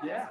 Yeah.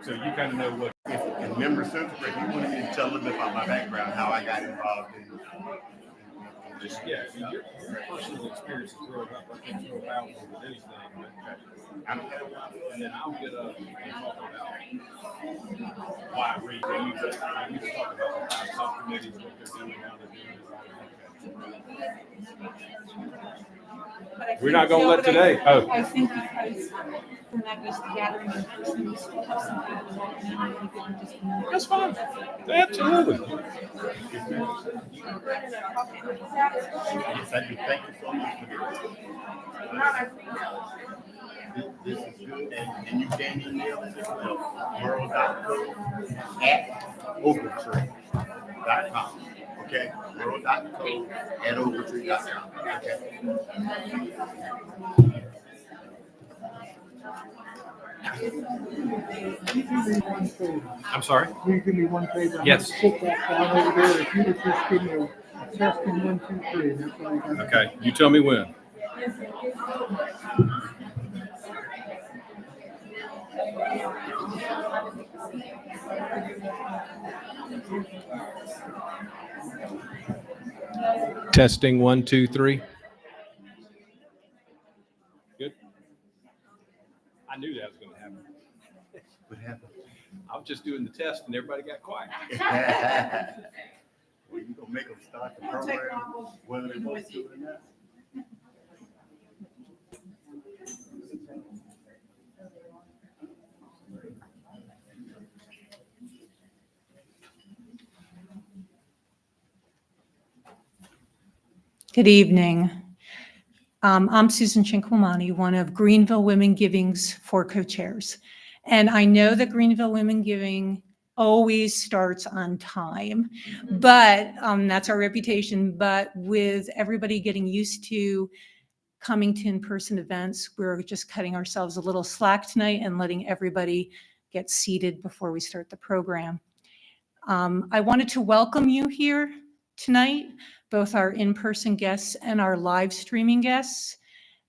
So you kind of know what. And member Central, you want me to tell them about my background, how I got involved in Just your personal experience is really not working real powerful with anything. And then I'll get up and talk about why REEM. We can talk about the 5 subcommittees, what they're doing, how they're doing it. We're not going to let today. I think because when that goes to gathering in person, we still have some people walking in. I think they can just. That's fine. Absolutely. Yes, I do. Thank you so much for this. This is good. And you can email us as well. Merl.co@ogletree.com. Okay? Merl.co@ogletree.com. Okay. I'm sorry? Will you give me one page? Yes. Put that down over there. If you would just give me a testing 1, 2, 3. That's all I got. Okay. You tell me when. Testing 1, 2, 3. Good. I knew that was going to happen. What happened? I was just doing the test and everybody got quiet. Well, you gonna make them start the program whether they want to or not. Good evening. I'm Susan Chinquamani, one of Greenville Women Giving's 4 co-chairs. And I know that Greenville Women Giving always starts on time, but that's our reputation. But with everybody getting used to coming to in-person events, we're just cutting ourselves a little slack tonight and letting everybody get seated before we start the program. I wanted to welcome you here tonight, both our in-person guests and our live streaming guests,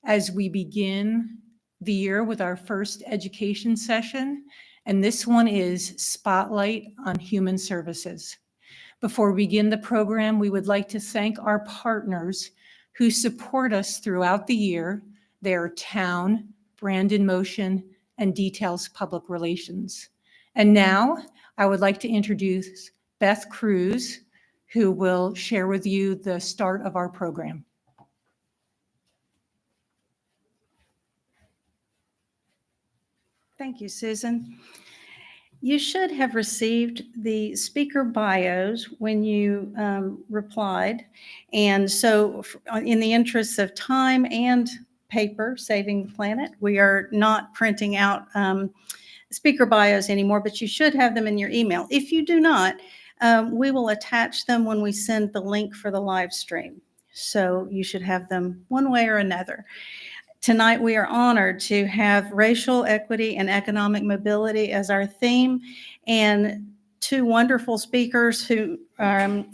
as we begin the year with our first education session. And this one is Spotlight on Human Services. Before we begin the program, we would like to thank our partners who support us throughout the year. They are Town, Brand in Motion, and Details Public Relations. And now I would like to introduce Beth Cruz, who will share with you the start of our program. Thank you, Susan. You should have received the speaker bios when you replied. And so in the interests of time and paper, saving the planet, we are not printing out speaker bios anymore, but you should have them in your email. If you do not, we will attach them when we send the link for the live stream. So you should have them one way or another. Tonight, we are honored to have racial equity and economic mobility as our theme, and 2 wonderful speakers who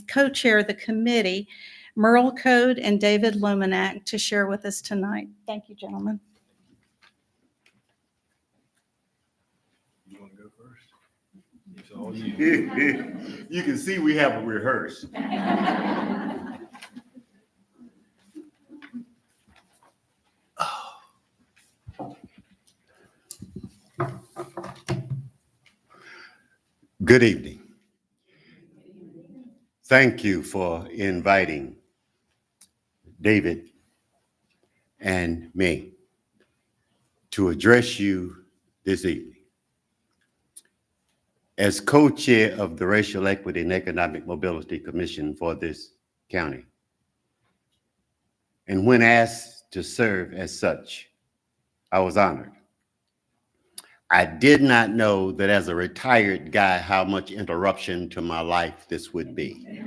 co-chair the committee, Merl Code and David Lominack, to share with us tonight. Thank you, gentlemen. You want to go first? It's all you. You can see we haven't rehearsed. Good evening. Thank you for inviting David and me to address you this evening. As co-chair of the Racial Equity and Economic Mobility Commission for this county, and when asked to serve as such, I was honored. I did not know that as a retired guy, how much interruption to my life this would be.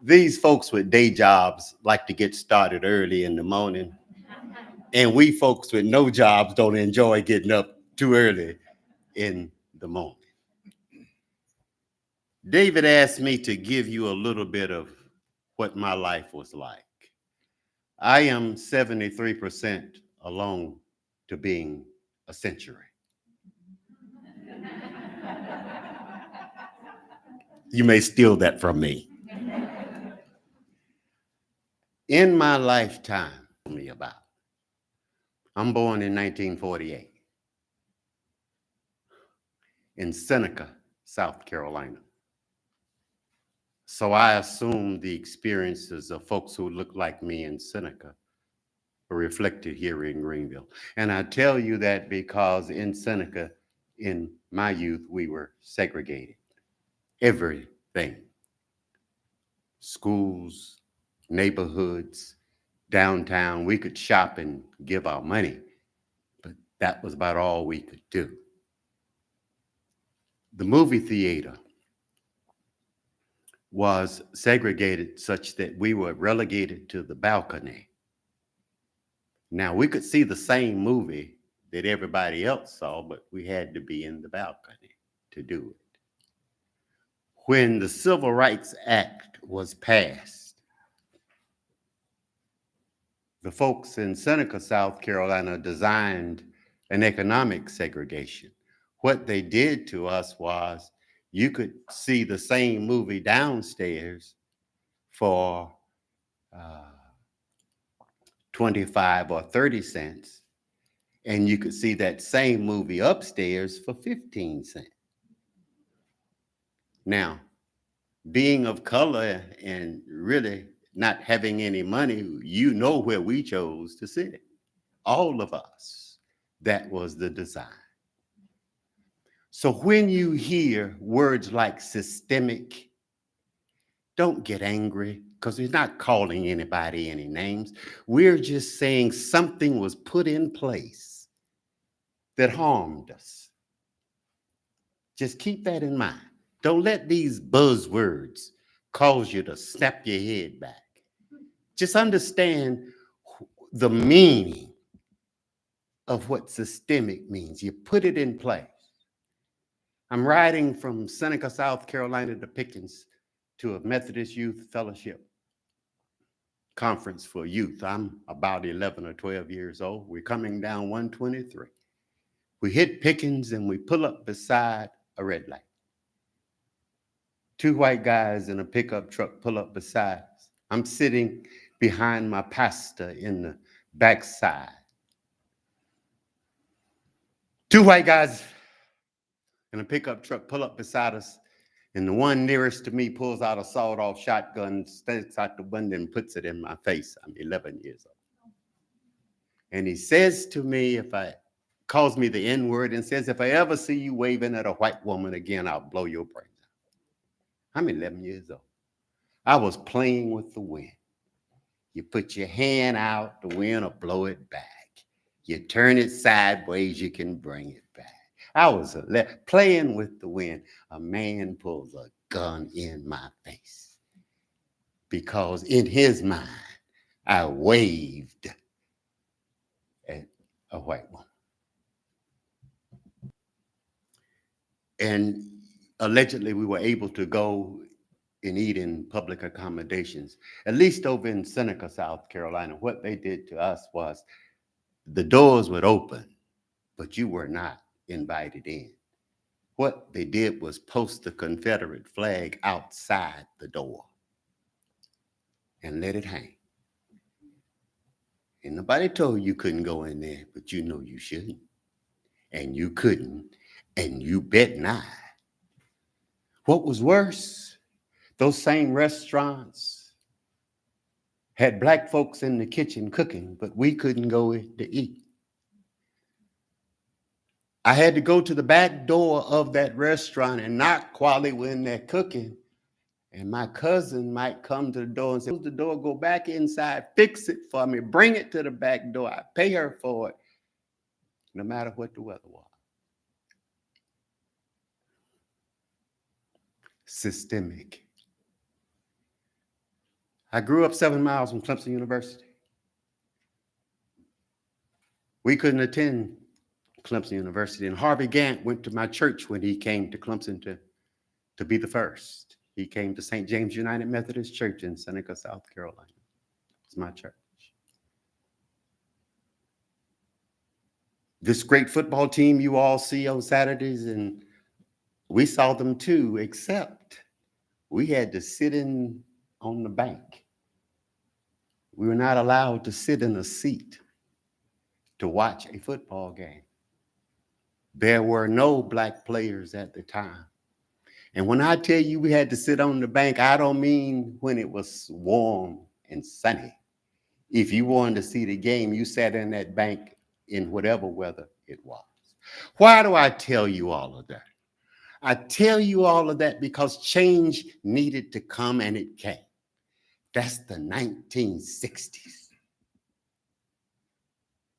These folks with day jobs like to get started early in the morning, and we folks with no jobs don't enjoy getting up too early in the morning. David asked me to give you a little bit of what my life was like. I am 73% alone to being a a century. You may steal that from me. In my lifetime, me about. I'm born in 1948 in Seneca, South Carolina. So I assume the experiences of folks who look like me in Seneca are reflected here in Greenville. And I tell you that because in Seneca, in my youth, we were segregated. Everything. Schools, neighborhoods, downtown, we could shop and give our money, but that was about all we could do. The movie theater was segregated such that we were relegated to the balcony. Now, we could see the same movie that everybody else saw, but we had to be in the balcony to do it. When the Civil Rights Act was passed, the folks in Seneca, South Carolina, designed an economic segregation. What they did to us was you could see the same movie downstairs for 25 or 30 cents, and you could see that same movie upstairs for 15 cents. Now, being of color and really not having any money, you know where we chose to sit. All of us. That was the design. So when you hear words like systemic, don't get angry, because we're not calling anybody any names. We're just saying something was put in place that harmed us. Just keep that in mind. Don't let these buzzwords cause you to snap your head back. Just understand the meaning of what systemic means. You put it in place. I'm riding from Seneca, South Carolina to Pickens to a Methodist Youth Fellowship conference for youth. I'm about 11 or 12 years old. We're coming down 123. We hit Pickens and we pull up beside a red light. Two white guys in a pickup truck pull up beside us. I'm sitting behind my pastor in the backside. Two white guys in a pickup truck pull up beside us, and the one nearest to me pulls out a sawed-off shotgun, sticks out the window, and puts it in my face. I'm 11 years old. And he says to me, calls me the N-word, and says, if I ever see you waving at a white woman again, I'll blow your brains out. I'm 11 years old. I was playing with the wind. You put your hand out, the wind will blow it back. You turn it sideways, you can bring it back. I was playing with the wind. A man pulls a gun in my face because in his mind, I waved at a white woman. And allegedly, we were able to go and eat in public accommodations, at least over in Seneca, South Carolina. What they did to us was the doors would open, but you were not invited in. What they did was post the Confederate flag outside the door and let it hang. And nobody told you couldn't go in there, but you know you shouldn't. And you couldn't, and you bet not. What was worse, those same restaurants had black folks in the kitchen cooking, but we couldn't go in to eat. I had to go to the back door of that restaurant and knock while they were in there cooking. And my cousin might come to the door and say, close the door, go back inside, fix it for me, bring it to the back door. I pay her for it, no matter what the weather was. Systemic. I grew up 7 miles from Clemson University. We couldn't attend Clemson University, and Harvey Gantt went to my church when he came to Clemson to be the first. He came to St. James United Methodist Church in Seneca, South Carolina. It's my church. This great football team you all see on Saturdays, and we saw them too, except we had to sit on the bank. We were not allowed to sit in a seat to watch a football game. There were no black players at the time. And when I tell you we had to sit on the bank, I don't mean when it was warm and sunny. If you wanted to see the game, you sat in that bank in whatever weather it was. Why do I tell you all of that? I tell you all of that because change needed to come, and it came. That's the 1960s.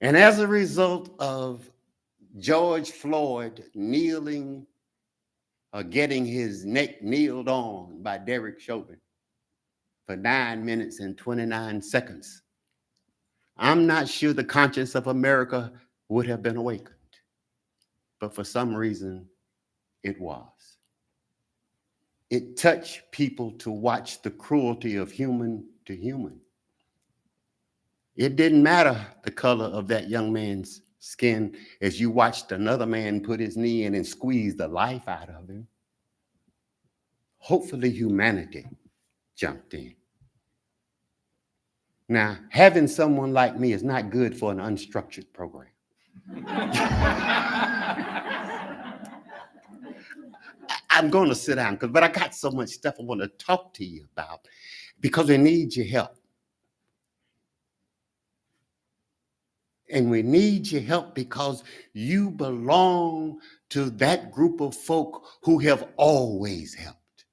And as a result of George Floyd kneeling or getting his neck kneeled on by Derek Chauvin for 9 minutes and 29 seconds, I'm not sure the conscience of America would have been awakened. But for some reason, it was. It touched people to watch the cruelty of human to human. It didn't matter the color of that young man's skin as you watched another man put his knee in and squeeze the life out of him. Hopefully humanity jumped in. Now, having someone like me is not good for an unstructured program. I'm going to sit down, but I got so much stuff I want to talk to you about because we need your help. And we need your help because you belong to that group of folk who have always helped.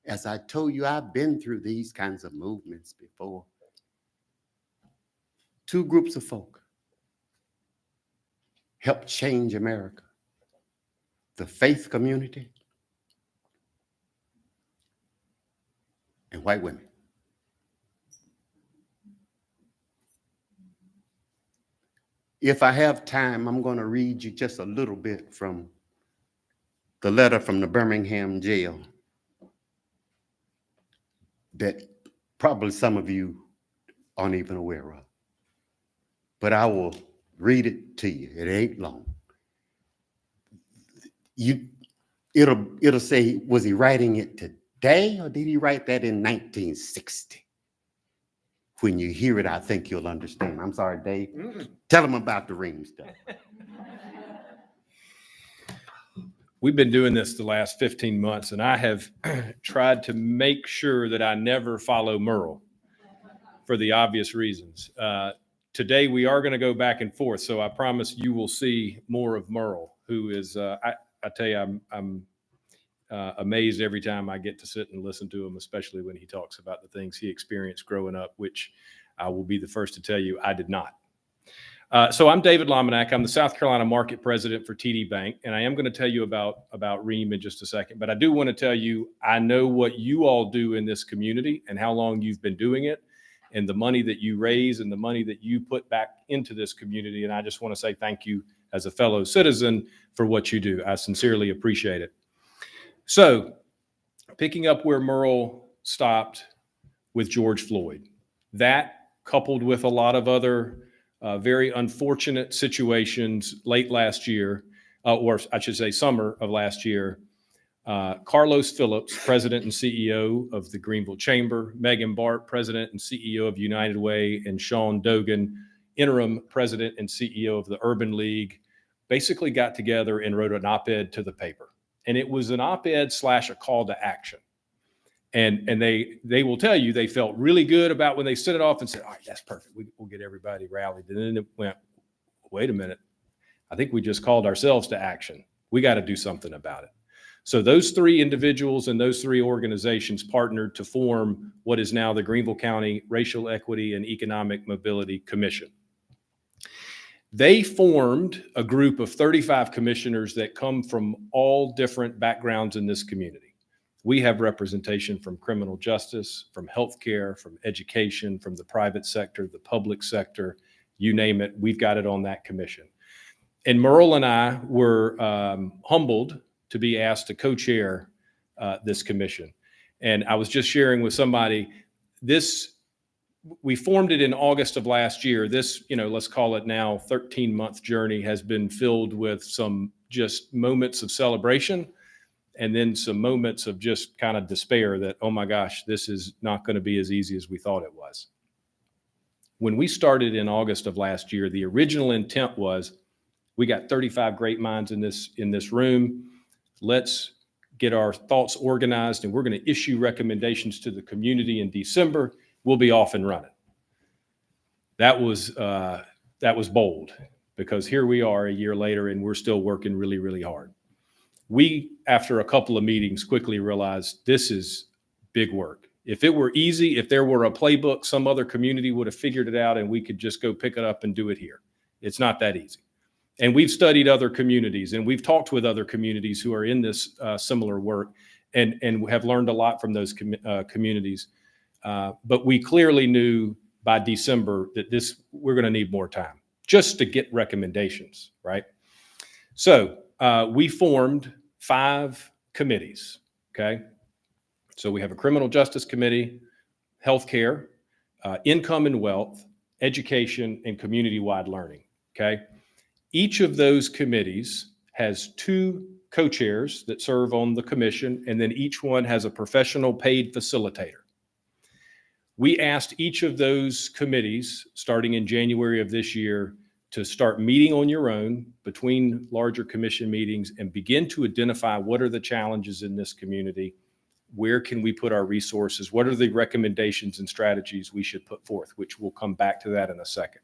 As I told you, I've been through these kinds of movements before. Two groups of folk helped change America. The faith community and white women. If I have time, I'm going to read you just a little bit from the letter from the Birmingham jail that probably some of you aren't even aware of. But I will read it to you. It ain't long. It'll say, was he writing it today or did he write that in 1960? When you hear it, I think you'll understand. I'm sorry, Dave. Tell them about the REEM stuff. We've been doing this the last 15 months, and I have tried to make sure that I never follow Merl for the obvious reasons. Today, we are going to go back and forth, so I promise you will see more of Merl, who is, I tell you, I'm amazed every time I get to sit and listen to him, especially when he talks about the things he experienced growing up, which I will be the first to tell you I did not. So I'm David Lominack. I'm the South Carolina Market President for TD Bank, and I am going to tell you about REEM in just a second. But I do want to tell you, I know what you all do in this community and how long you've been doing it and the money that you raise and the money that you put back into this community. And I just want to say thank you as a fellow citizen for what you do. I sincerely appreciate it. So picking up where Merl stopped with George Floyd, that coupled with a lot of other very unfortunate situations late last year, or I should say summer of last year, Carlos Phillips, President and CEO of the Greenville Chamber, Megan Bart, President and CEO of United Way, and Sean Dogan, Interim President and CEO of the Urban League, basically got together and wrote an op-ed to the paper. And it was an op-ed / a call to action. And they will tell you they felt really good about when they sent it off and said, all right, that's perfect. We'll get everybody rallied. And then it went, wait a minute. I think we just called ourselves to action. We got to do something about it. So those three individuals and those three organizations partnered to form what is now the Greenville County Racial Equity and Economic Mobility Commission. They formed a group of 35 commissioners that come from all different backgrounds in this community. We have representation from criminal justice, from healthcare, from education, from the private sector, the public sector, you name it, we've got it on that commission. And Merl and I were humbled to be asked to co-chair this commission. And I was just sharing with somebody, this we formed it in August of last year. This, let's call it now 13-month journey has been filled with some just moments of celebration and then some moments of just kind of despair that, oh my gosh, this is not going to be as easy as we thought it was. When we started in August of last year, the original intent was we got 35 great minds in this room. Let's get our thoughts organized and we're going to issue recommendations to the community in December. We'll be off and running. That was bold, because here we are a year later and we're still working really, really hard. We, after a couple of meetings, quickly realized this is big work. If it were easy, if there were a playbook, some other community would have figured it out and we could just go pick it up and do it here. It's not that easy. And we've studied other communities and we've talked with other communities who are in this similar work and have learned a lot from those communities. But we clearly knew by December that we're going to need more time just to get recommendations, right? So we formed 5 committees, okay? So we have a criminal justice committee, healthcare, income and wealth, education, and community-wide learning, okay? Each of those committees has 2 co-chairs that serve on the commission, and then each one has a professional paid facilitator. We asked each of those committees, starting in January of this year, to start meeting on your own between larger commission meetings and begin to identify what are the challenges in this community, where can we put our resources, what are the recommendations and strategies we should put forth, which we'll come back to that in a second.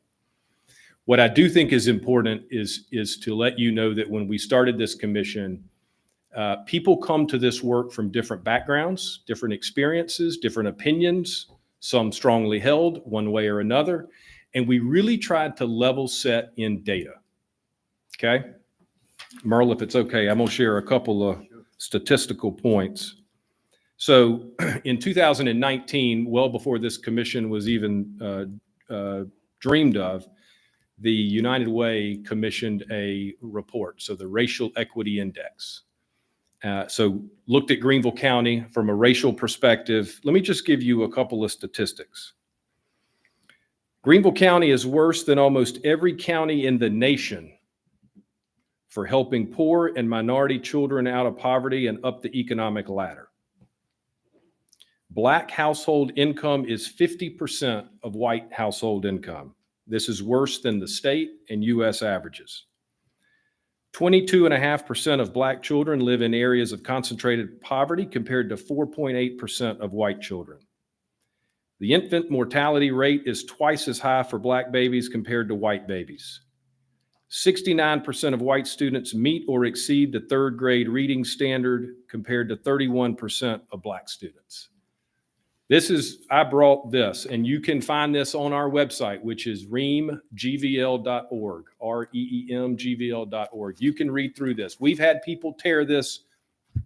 What I do think is important is to let you know that when we started this commission, people come to this work from different backgrounds, different experiences, different opinions, some strongly held one way or another. And we really tried to level set in data. Okay? Merl, if it's okay, I'm going to share a couple of statistical points. So in 2019, well before this commission was even dreamed of, the United Way commissioned a report, so the Racial Equity Index. So looked at Greenville County from a racial perspective. Let me just give you a couple of statistics. Greenville County is worse than almost every county in the nation for helping poor and minority children out of poverty and up the economic ladder. Black household income is 50% of white household income. This is worse than the state and U.S. averages. 22.5% of Black children live in areas of concentrated poverty compared to 4.8% of white children. The infant mortality rate is twice as high for Black babies compared to white babies. 69% of white students meet or exceed the 3rd grade reading standard compared to 31% of Black students. I brought this, and you can find this on our website, which is reemgvl.org, reemgvl.org. You can read through this. We've had people tear this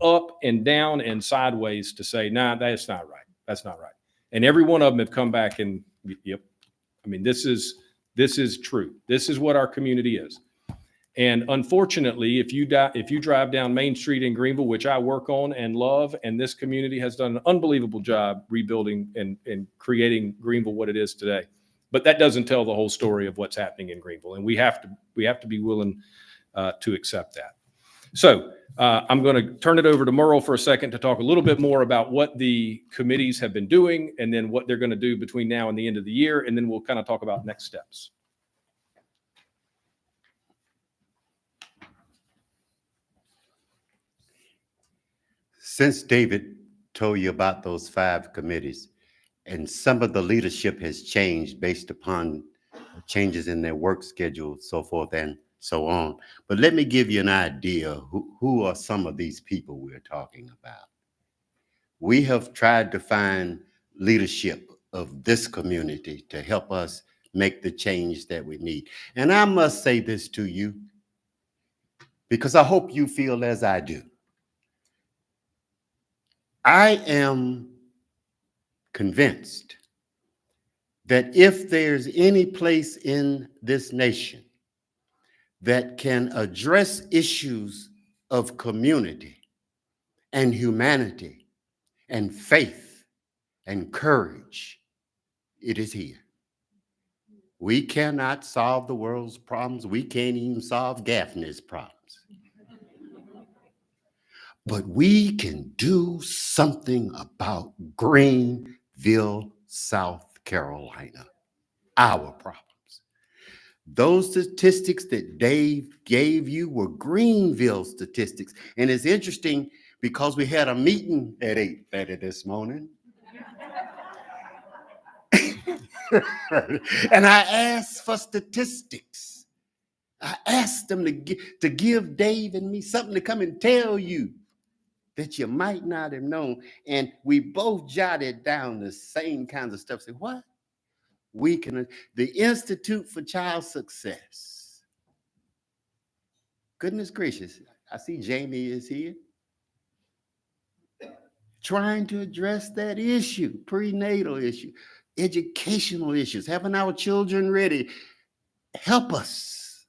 up and down and sideways to say, nah, that's not right. That's not right. And every one of them have come back and, yep. I mean, this is true. This is what our community is. And unfortunately, if you drive down Main Street in Greenville, which I work on and love, and this community has done an unbelievable job rebuilding and creating Greenville what it is today. But that doesn't tell the whole story of what's happening in Greenville, and we have to be willing to accept that. So I'm going to turn it over to Merl for a second to talk a little bit more about what the committees have been doing, and then what they're going to do between now and the end of the year, and then we'll kind of talk about next steps. Since David told you about those 5 committees, and some of the leadership has changed based upon changes in their work schedule, so forth and so on. But let me give you an idea who are some of these people we're talking about. We have tried to find leadership of this community to help us make the change that we need. And I must say this to you, because I hope you feel as I do. I am convinced that if there's any place in this nation that can address issues of community and humanity and faith and courage, It is here. We cannot solve the world's problems. We can't even solve Gaffney's problems. But we can do something about Greenville, South Carolina, our problems. Those statistics that Dave gave you were Greenville statistics. And it's interesting because we had a meeting at 8:30 this morning. And I asked for statistics. I asked them to give Dave and me something to come and tell you that you might not have known. And we both jotted down the same kinds of stuff. Say, what? The Institute for Child Success. Goodness gracious, I see Jamie is here. Trying to address that issue, prenatal issue, educational issues, having our children ready. Help us,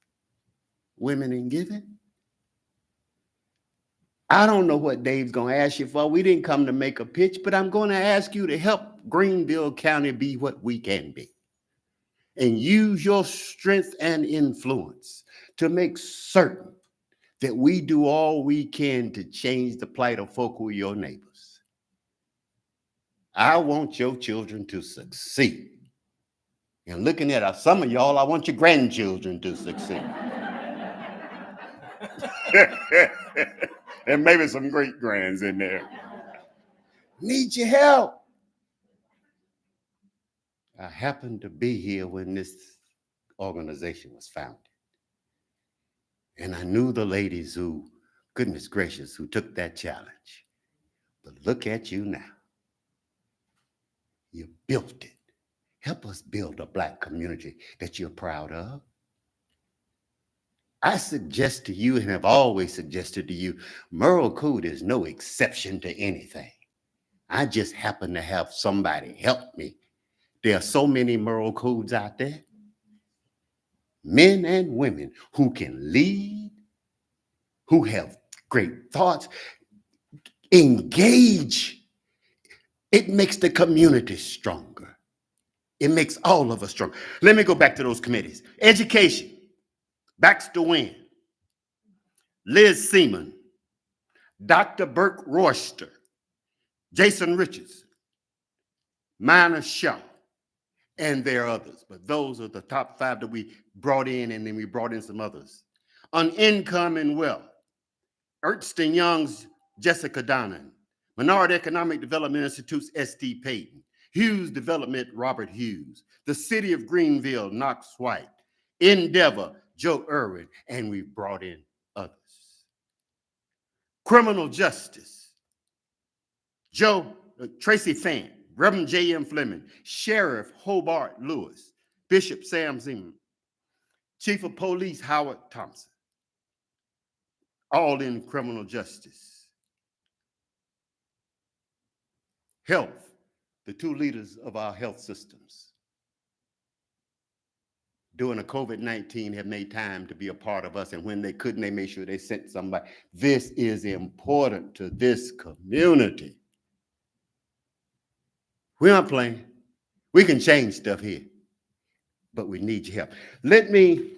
Women in Giving. I don't know what Dave's going to ask you for. We didn't come to make a pitch, but I'm going to ask you to help Greenville County be what we can be. And use your strength and influence to make certain that we do all we can to change the plight of folk who are your neighbors. I want your children to succeed. And looking at some of y'all, I want your grandchildren to succeed. And maybe some great-grands in there. Need your help. I happened to be here when this organization was founded. And I knew the ladies who, goodness gracious, who took that challenge. But look at you now. You built it. Help us build a Black community that you're proud of. I suggest to you and have always suggested to you, Merl Code is no exception to anything. I just happen to have somebody help me. There are so many Merl Codes out there. Men and women who can lead, who have great thoughts, engage. It makes the community stronger. It makes all of us stronger. Let me go back to those committees. Education. Baxter Wynn, Liz Seaman, Dr. Burke Royster, Jason Richards, Minor Shaw, and there are others. But those are the top 5 that we brought in, and then we brought in some others. On income and wealth, Ernst & Young's Jessica Donnan, Minority Economic Development Institute's S.T. Payton, Hughes Development, Robert Hughes, the City of Greenville, Knox White, Endeavor, Joe Irwin, and we brought in others. Criminal justice, Tracy Fann, Reverend J.M. Fleming, Sheriff Hobart Lewis, Bishop Sam Zeman, Chief of Police Howard Thompson, all in criminal justice. Health, the 2 leaders of our health systems during the COVID-19 have made time to be a part of us. And when they couldn't, they made sure they sent somebody. This is important to this community. We aren't playing. We can change stuff here, but we need your help. Let me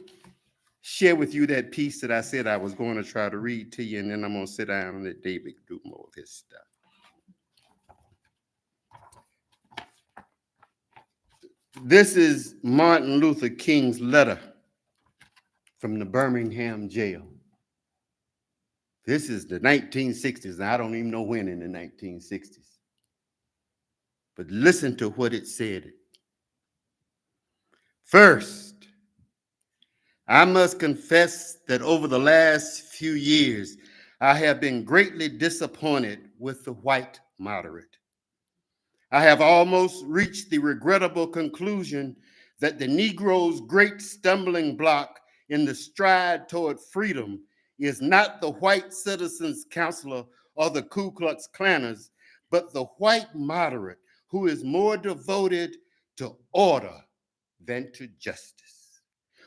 share with you that piece that I said I was going to try to read to you, and then I'm going to sit down and let David do more of his stuff. This is Martin Luther King's letter from the Birmingham jail. This is the 1960s, and I don't even know when in the 1960s. But listen to what it said. First, I must confess that over the last few years, I have been greatly disappointed with the white moderate. I have almost reached the regrettable conclusion that the Negro's great stumbling block in the stride toward freedom is not the white citizens' counselor or the Ku Klux Klanners, but the white moderate who is more devoted to order than to justice,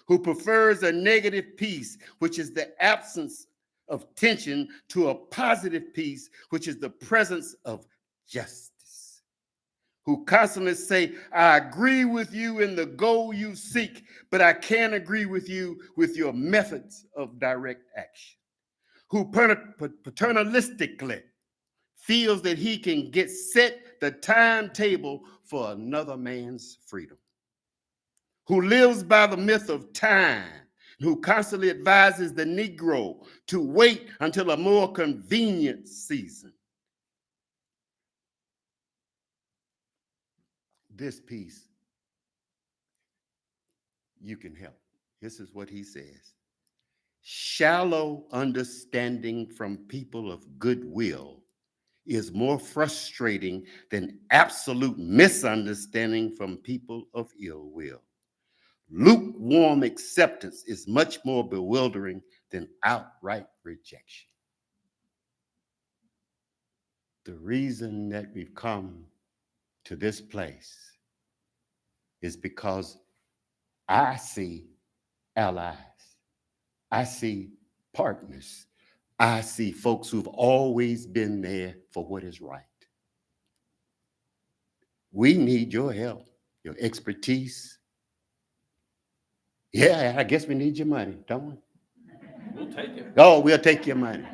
who prefers a negative peace, which is the absence of tension, to a positive peace, which is the presence of justice, who constantly say, I agree with you in the goal you seek, but I can't agree with you with your methods of direct action, who paternalistically feels that he can set the timetable for another man's freedom, who lives by the myth of time, who constantly advises the Negro to wait until a more convenient season. This piece, you can help. This is what he says. Shallow understanding from people of goodwill is more frustrating than absolute misunderstanding from people of ill will. Lukewarm acceptance is much more bewildering than outright rejection. The reason that we've come to this place is because I see allies. I see partners. I see folks who've always been there for what is right. We need your help, your expertise. Yeah, I guess we need your money, don't we? We'll take it. Oh, we'll take your money.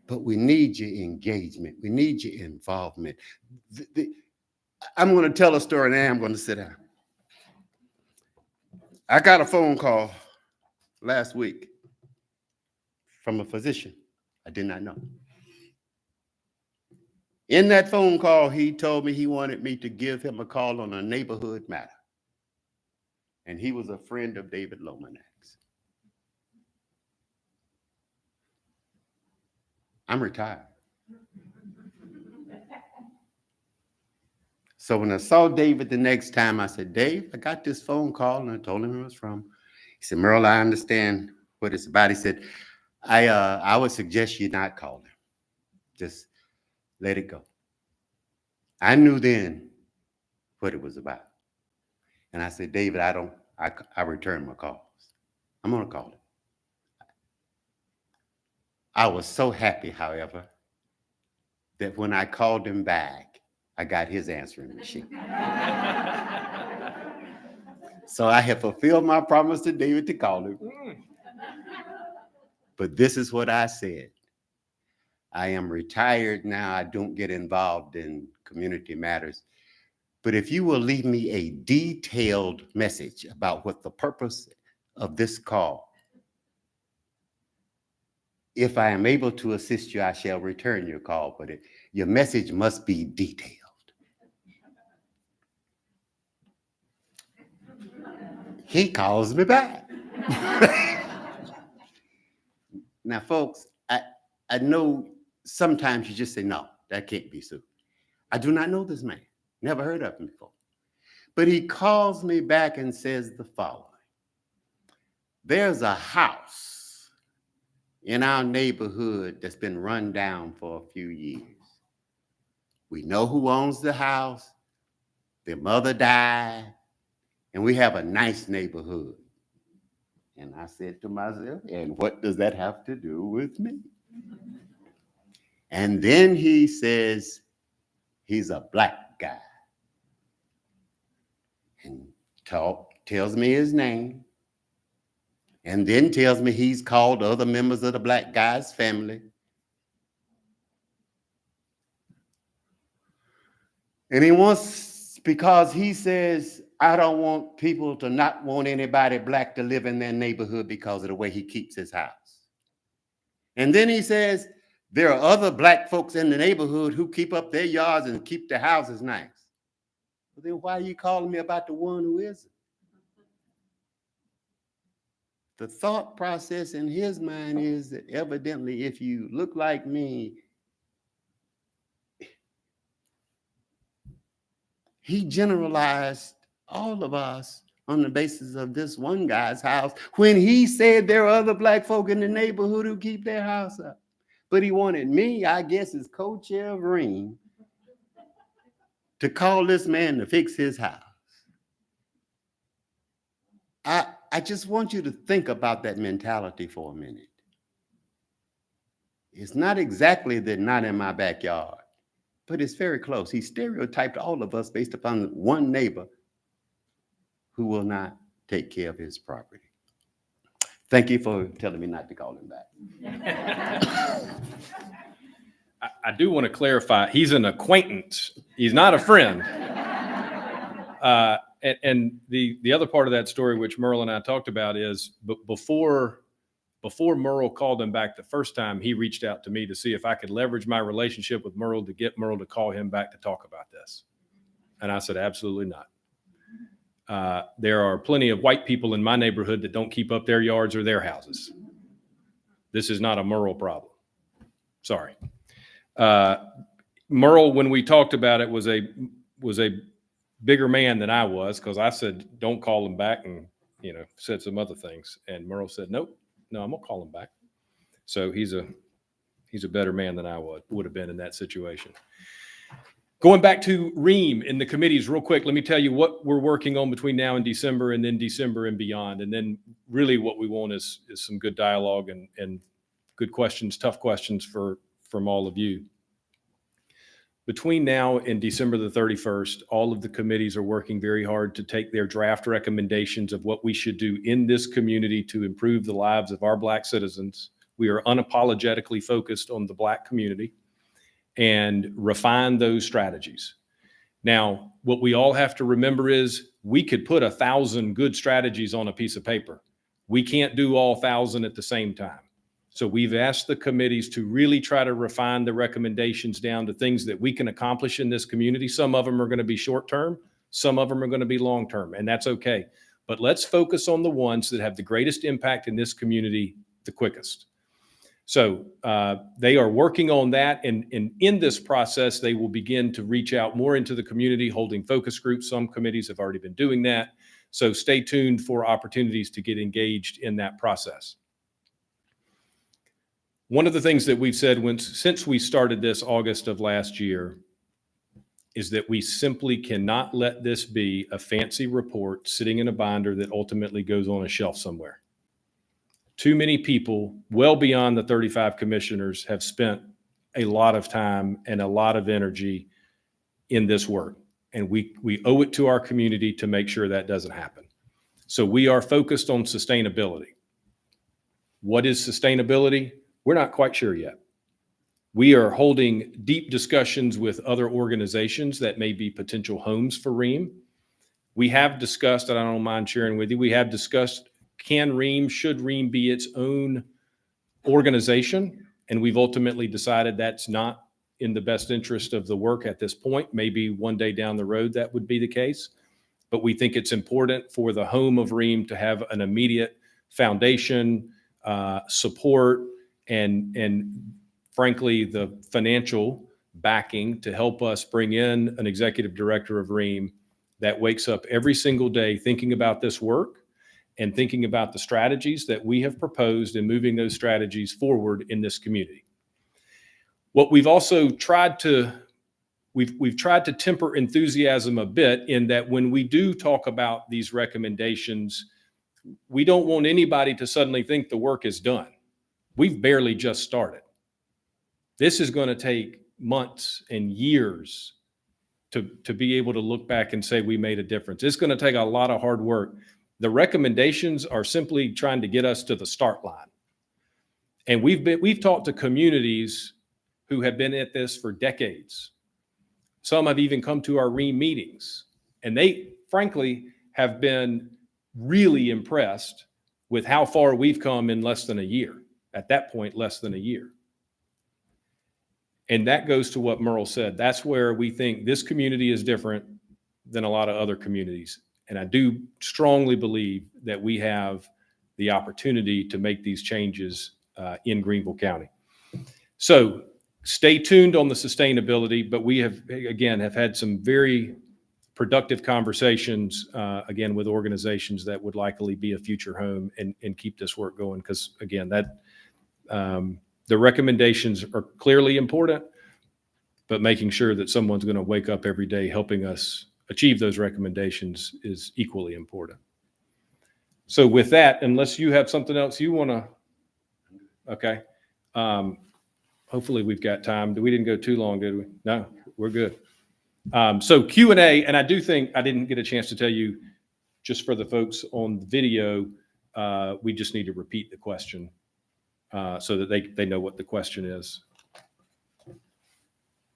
But we need your engagement. We need your involvement. I'm going to tell a story and I'm going to sit down. I got a phone call last week from a physician I did not know. In that phone call, he told me he wanted me to give him a call on a neighborhood matter. And he was a friend of David Lominack's. I'm retired. So when I saw David the next time, I said, Dave, I got this phone call, and I told him who it was from. He said, Merl, I understand what it's about. He said, I would suggest you not call him. Just let it go. I knew then what it was about. And I said, David, I return my calls. I'm going to call him. I was so happy, however, that when I called him back, I got his answering machine. So I have fulfilled my promise to David to call him. But this is what I said. I am retired now. I don't get involved in community matters. But if you will leave me a detailed message about what the purpose of this call, if I am able to assist you, I shall return your call, but your message must be detailed. He calls me back. Now, folks, I know sometimes you just say, no, that can't be so. I do not know this man. Never heard of him before. But he calls me back and says the following. There's a house in our neighborhood that's been run down for a few years. We know who owns the house. Their mother died. And we have a nice neighborhood. And I said to myself, and what does that have to do with me? And then he says, he's a black guy. And tells me his name. And then tells me he's called other members of the black guy's family. And he wants, because he says, I don't want people to not want anybody black to live in their neighborhood because of the way he keeps his house. And then he says, there are other black folks in the neighborhood who keep up their yards and keep their houses nice. Well, then why are you calling me about the one who isn't? The thought process in his mind is that evidently if you look like me, he generalized all of us on the basis of this one guy's house when he said there are other black folk in the neighborhood who keep their house up. But he wanted me, I guess, as co-chair of REEM, to call this man to fix his house. I just want you to think about that mentality for a minute. It's not exactly that not in my backyard. but it's very close. He stereotyped all of us based upon one neighbor who will not take care of his property. Thank you for telling me not to call him back. I do want to clarify, he's an acquaintance. He's not a friend. And the other part of that story, which Merl and I talked about, is before Merl called him back the first time, he reached out to me to see if I could leverage my relationship with Merl to get Merl to call him back to talk about this. And I said, absolutely not. There are plenty of white people in my neighborhood that don't keep up their yards or their houses. This is not a Merl problem. Sorry. Merl, when we talked about it, was a bigger man than I was, because I said, don't call him back, and, said some other things. And Merl said, nope, no, I'm going to call him back. So he's a better man than I would have been in that situation. Going back to REEM in the committees real quick, let me tell you what we're working on between now and December, and then December and beyond. And then really what we want is some good dialogue and good questions, tough questions from all of you. Between now and December the 31st, all of the committees are working very hard to take their draft recommendations of what we should do in this community to improve the lives of our Black citizens. We are unapologetically focused on the Black community and refine those strategies. Now, what we all have to remember is we could put 1,000 good strategies on a piece of paper. We can't do all 1,000 at the same time. So we've asked the committees to really try to refine the recommendations down to things that we can accomplish in this community. Some of them are going to be short-term, some of them are going to be long-term, and that's okay. But let's focus on the ones that have the greatest impact in this community the quickest. So they are working on that, and in this process, they will begin to reach out more into the community, holding focus groups. Some committees have already been doing that. So stay tuned for opportunities to get engaged in that process. One of the things that we've said since we started this August of last year is that we simply cannot let this be a fancy report sitting in a binder that ultimately goes on a shelf somewhere. Too many people, well beyond the 35 commissioners, have spent a lot of time and a lot of energy in this work. And we owe it to our community to make sure that doesn't happen. So we are focused on sustainability. What is sustainability? We're not quite sure yet. We are holding deep discussions with other organizations that may be potential homes for REEM. We have discussed, and I don't mind sharing with you, we have discussed, should REEM be its own organization? And we've ultimately decided that's not in the best interest of the work at this point. Maybe one day down the road that would be the case. But we think it's important for the home of REEM to have an immediate foundation, support, and frankly, the financial backing to help us bring in an executive director of REEM that wakes up every single day thinking about this work and thinking about the strategies that we have proposed and moving those strategies forward in this community. What we've also tried to, we've tried to temper enthusiasm a bit in that when we do talk about these recommendations, we don't want anybody to suddenly think the work is done. We've barely just started. This is going to take months and years to be able to look back and say we made a difference. It's going to take a lot of hard work. The recommendations are simply trying to get us to the start line. And we've talked to communities who have been at this for decades. Some have even come to our REEM meetings, and they frankly have been really impressed with how far we've come in less than a year. At that point, less than a year. And that goes to what Merl said. That's where we think this community is different than a lot of other communities. And I do strongly believe that we have the opportunity to make these changes in Greenville County. So stay tuned on the sustainability, but we have had some very productive conversations, again, with organizations that would likely be a future home and keep this work going. Because again, the recommendations are clearly important, but making sure that someone's going to wake up every day helping us achieve those recommendations is equally important. So with that, unless you have something else you want to, okay. Hopefully we've got time. We didn't go too long, did we? No. we're good. So Q&A, and I do think I didn't get a chance to tell you, just for the folks on the video, we just need to repeat the question so that they know what the question is.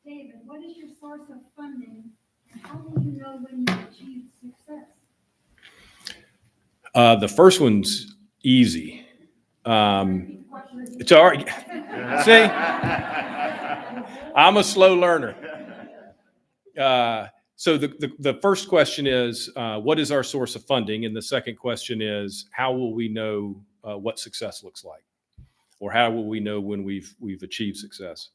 David, what is your source of funding? And how will you know when you achieve success? The first one's easy. It's already, see, I'm a slow learner. So the first question is, what is our source of funding? And the second question is, how will we know what success looks like? Or how will we know when we've achieved success?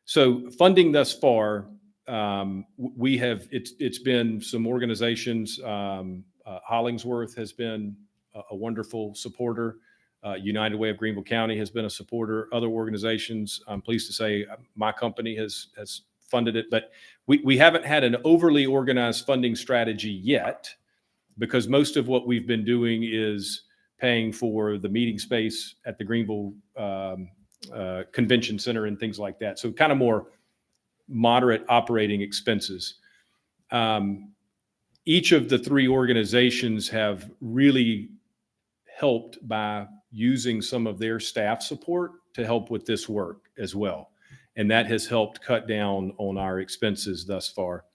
So funding thus far, we have, it's been some organizations. Hollingsworth has been a wonderful supporter. United Way of Greenville County has been a supporter. Other organizations, I'm pleased to say my company has funded it, but we haven't had an overly organized funding strategy yet, because most of what we've been doing is paying for the meeting space at the Greenville Convention Center and things like that. So kind of more moderate operating expenses. Each of the three organizations have really helped by using some of their staff support to help with this work as well. And that has helped cut down on our expenses thus far.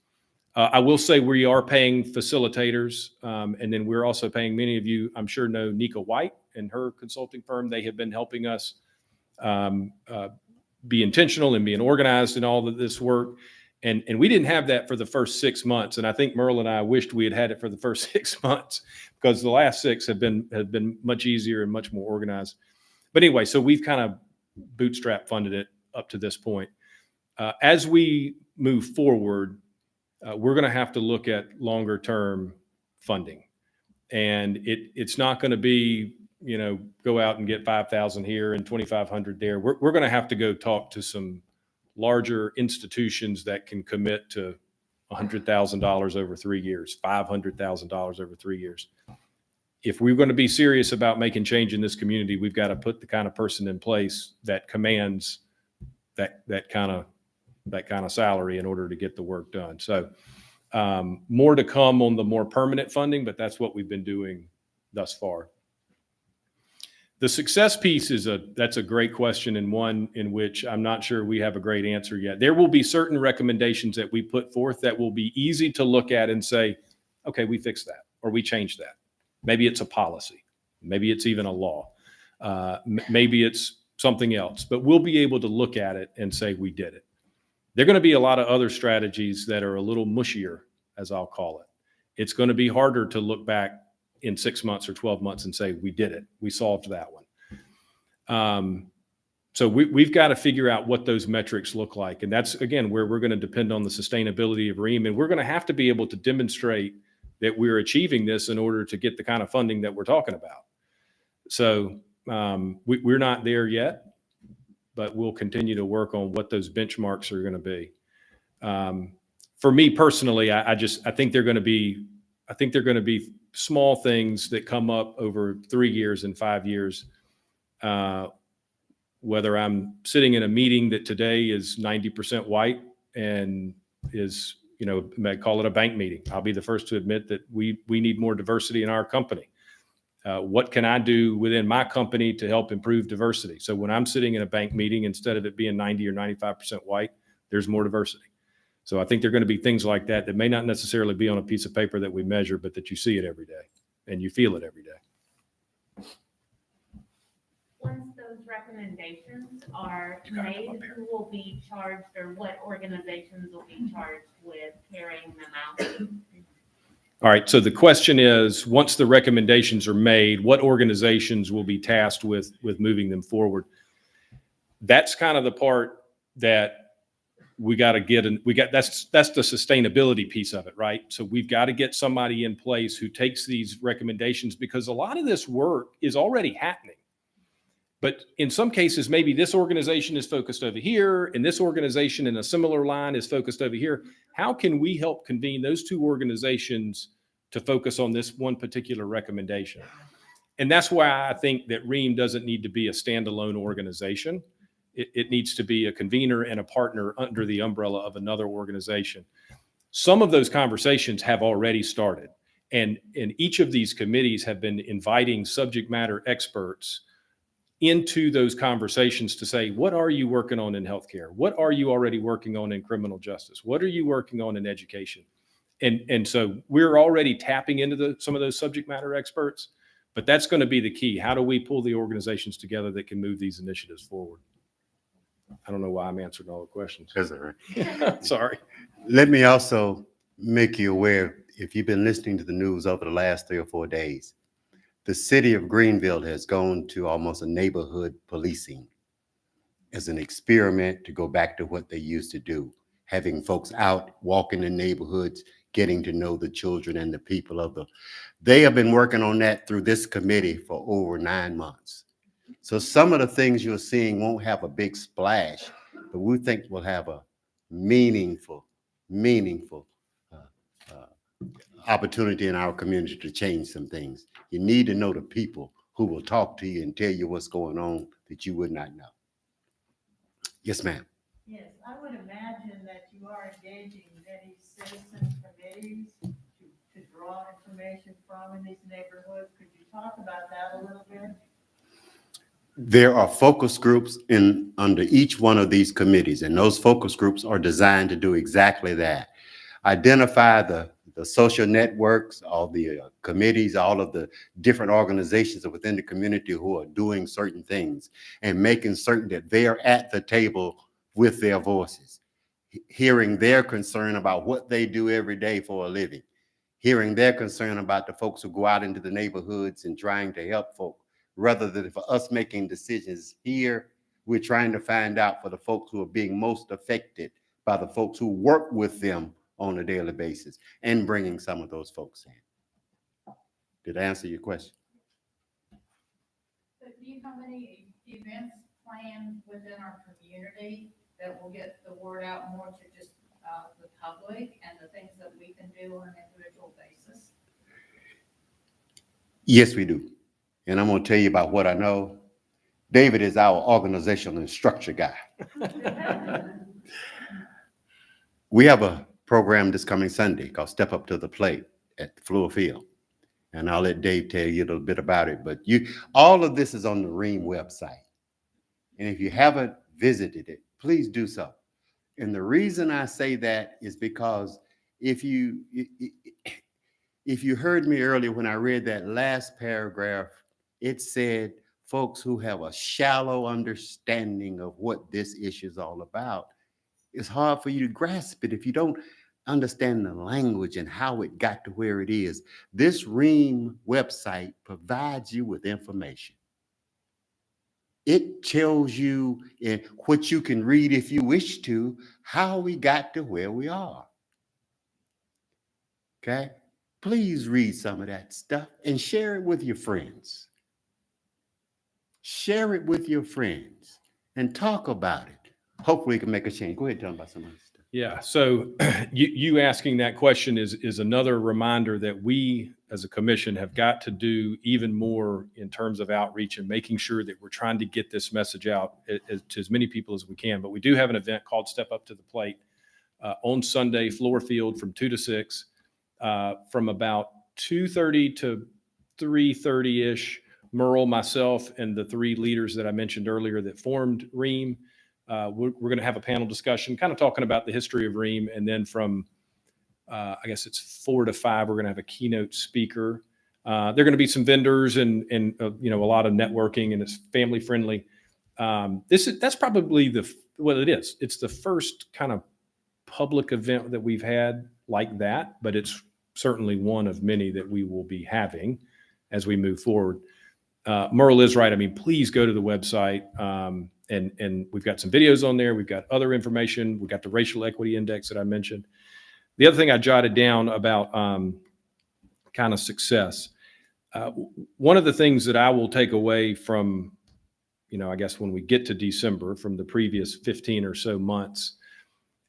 I will say we are paying facilitators, and then we're also paying, many of you, I'm sure, know Nika White and her consulting firm. They have been helping us be intentional and being organized in all of this work. And we didn't have that for the first 6 months. And I think Merl and I wished we had it for the first 6 months, because the last 6 have been much easier and much more organized. But anyway, so we've kind of bootstrap funded it up to this point. As we move forward, we're going to have to look at longer term funding. And it's not going to be, go out and get 5,000 here and 2,500 there. We're going to have to go talk to some larger institutions that can commit to $100,000 over 3 years, $500,000 over 3 years. If we're going to be serious about making change in this community, we've got to put the kind of person in place that commands that kind of salary in order to get the work done. So more to come on the more permanent funding, but that's what we've been doing thus far. The success piece that's a great question, and one in which I'm not sure we have a great answer yet. There will be certain recommendations that we put forth that will be easy to look at and say, okay, we fixed that, or we changed that. Maybe it's a policy. Maybe it's even a law. Maybe it's something else, but we'll be able to look at it and say we did it. There are going to be a lot of other strategies that are a little mushier, as I'll call it. It's going to be harder to look back in 6 months or 12 months and say, we did it. We solved that one. So we've got to figure out what those metrics look like. And that's, again, where we're going to depend on the sustainability of REEM. And we're going to have to be able to demonstrate that we're achieving this in order to get the kind of funding that we're talking about. So we're not there yet, but we'll continue to work on what those benchmarks are going to be. For me personally, I think they're going to be small things that come up over 3 years and 5 years. Whether I'm sitting in a meeting that today is 90% white and is, may call it a bank meeting. I'll be the first to admit that we need more diversity in our company. What can I do within my company to help improve diversity? So when I'm sitting in a bank meeting, instead of it being 90 or 95% white, there's more diversity. So I think there are going to be things like that may not necessarily be on a piece of paper that we measure, but that you see it every day and you feel it every day. Once those recommendations are made, who will be charged, or what organizations will be charged with carrying them out? All right. So the question is, once the recommendations are made, what organizations will be tasked with moving them forward? That's kind of the part that we got to get, and that's the sustainability piece of it, right? So we've got to get somebody in place who takes these recommendations, because a lot of this work is already happening. But in some cases, maybe this organization is focused over here, and this organization in a similar line is focused over here. How can we help convene those two organizations to focus on this one particular recommendation? And that's why I think that REEM doesn't need to be a standalone organization. it needs to be a convener and a partner under the umbrella of another organization. Some of those conversations have already started. And each of these committees have been inviting subject matter experts into those conversations to say, what are you working on in healthcare? What are you already working on in criminal justice? What are you working on in education? And so we're already tapping into some of those subject matter experts, but that's going to be the key. How do we pull the organizations together that can move these initiatives forward? I don't know why I'm answering all the questions. That's all right. Sorry. Let me also make you aware, if you've been listening to the news over the last 3 or 4 days, the city of Greenville has gone to almost a neighborhood policing as an experiment to go back to what they used to do, having folks out walking in neighborhoods, getting to know the children and the people they have been working on that through this committee for over 9 months. So some of the things you're seeing won't have a big splash, but we think will have a meaningful opportunity in our community to change some things. You need to know the people who will talk to you and tell you what's going on that you would not know. Yes, ma'am. Yes, I would imagine that you are engaging many citizen committees to draw information from in these neighborhoods. Could you talk about that a little bit? There are focus groups under each one of these committees, and those focus groups are designed to do exactly that. Identify the social networks, all the committees, all of the different organizations within the community who are doing certain things and making certain that they're at the table with their voices, hearing their concern about what they do every day for a living, hearing their concern about the folks who go out into the neighborhoods and trying to help folk. Rather than for us making decisions here, we're trying to find out for the folks who are being most affected by the folks who work with them on a daily basis and bringing some of those folks in. Did I answer your question? Do you have any events planned within our community that will get the word out more to just the public and the things that we can do on an individual basis? Yes, we do. And I'm going to tell you about what I know. David is our organizational and structure guy. We have a program this coming Sunday called Step Up to the Plate at the Fluor Field. And I'll let Dave tell you a little bit about it. But all of this is on the REEM website. And if you haven't visited it, please do so. And the reason I say that is because if you heard me earlier when I read that last paragraph, it said folks who have a shallow understanding of what this issue is all about. It's hard for you to grasp it if you don't understand the language and how it got to where it is. This REEM website provides you with information. It tells you in what you can read if you wish to, how we got to where we are. Okay? Please read some of that stuff and share it with your friends. Share it with your friends and talk about it. Hopefully we can make a change. Go ahead and tell them about some of this stuff. Yeah. So you asking that question is another reminder that we as a commission have got to do even more in terms of outreach and making sure that we're trying to get this message out to as many people as we can. But we do have an event called Step Up to the Plate on Sunday, Fluor Field from 2 to 6, from about 2:30 to 3:30-ish. Merl, myself, and the 3 leaders that I mentioned earlier that formed REEM, we're going to have a panel discussion, kind of talking about the history of REEM. And then from, I guess it's 4 to 5, we're going to have a keynote speaker. There are going to be some vendors and a lot of networking, and it's family friendly. That's probably it's the first kind of public event that we've had like that, but it's certainly one of many that we will be having as we move forward. Merl is right. I mean, please go to the website, and we've got some videos on there. We've got other information. We've got the racial equity index that I mentioned. The other thing I jotted down about kind of success, one of the things that I will take away from, I guess when we get to December from the previous 15 or so months,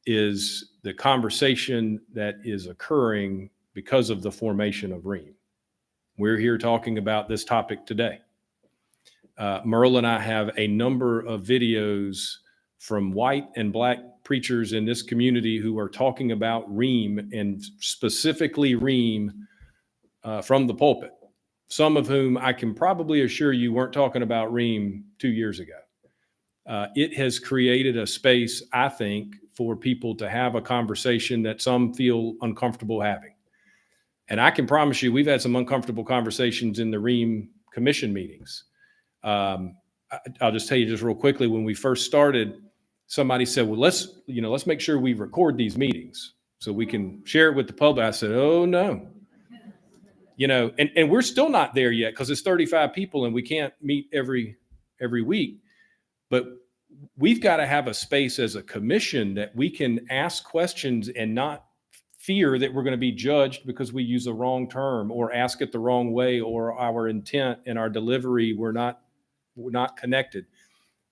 is the conversation that is occurring because of the formation of REEM. We're here talking about this topic today. Merle and I have a number of videos from white and black preachers in this community who are talking about REEM, and specifically REEM from the pulpit, some of whom I can probably assure you weren't talking about REEM 2 years ago. It has created a space, I think, for people to have a conversation that some feel uncomfortable having. And I can promise you, we've had some uncomfortable conversations in the REEM Commission meetings. I'll just tell you just real quickly, when we first started, somebody said, well, let's make sure we record these meetings so we can share it with the public. I said, oh, no. And we're still not there yet because it's 35 people and we can't meet every week. But we've got to have a space as a commission that we can ask questions and not fear that we're going to be judged because we use a wrong term or ask it the wrong way, or our intent and our delivery we're not connected.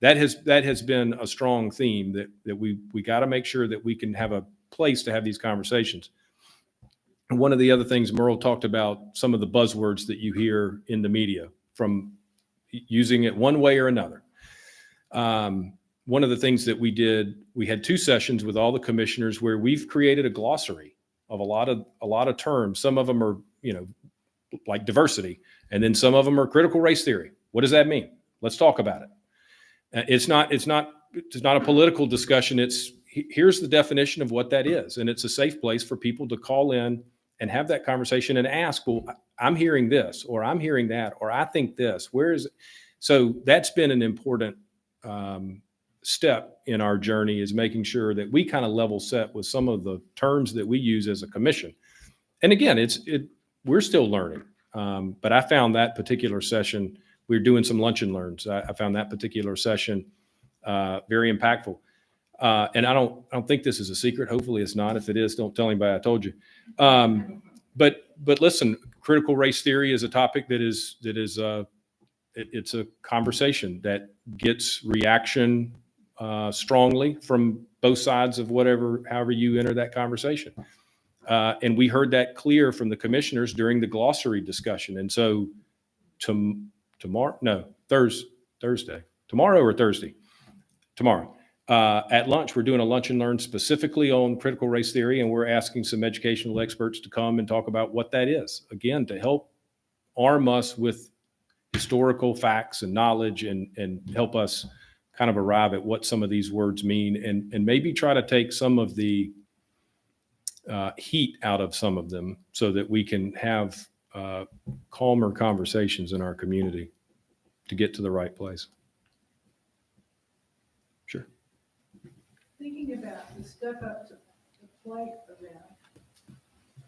That has been a strong theme that we got to make sure that we can have a place to have these conversations. And one of the other things Merle talked about, some of the buzzwords that you hear in the media from using it one way or another. One of the things that we did, we had 2 sessions with all the commissioners where we've created a glossary of a lot of terms. Some of them are, like diversity, and then some of them are critical race theory. What does that mean? Let's talk about it. It's not a political discussion. Here's the definition of what that is, and it's a safe place for people to call in and have that conversation and ask, well, I'm hearing this, or I'm hearing that, or I think this. Where is it? So that's been an important step in our journey, is making sure that we kind of level set with some of the terms that we use as a commission. And again, we're still learning. But I found that particular session, we were doing some lunch and learns. I found that particular session very impactful. And I don't think this is a secret. Hopefully it's not. If it is, don't tell anybody I told you. But listen, critical race theory is a topic that is it's a conversation that gets reaction strongly from both sides of however you enter that conversation. And we heard that clear from the commissioners during the glossary discussion. And so Thursday, tomorrow or Thursday, tomorrow. At lunch, we're doing a lunch and learn specifically on critical race theory, and we're asking some educational experts to come and talk about what that is, again, to help arm us with historical facts and knowledge and help us kind of arrive at what some of these words mean, and maybe try to take some of the heat out of some of them so that we can have calmer conversations in our community to get to the right place. Sure. Thinking about the Step Up to the Plate event,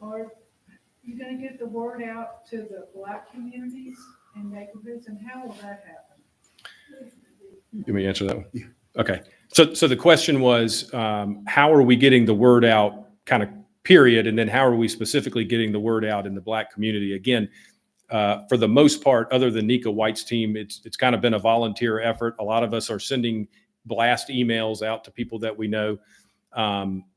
are you going to get the word out to the Black communities and neighborhoods, and how will that happen? Let me answer that one. Yeah. Okay. So the question was, how are we getting the word out, kind of period, and then how are we specifically getting the word out in the Black community? Again, for the most part, other than Nika White's team, it's kind of been a volunteer effort. A lot of us are sending blast emails out to people that we know,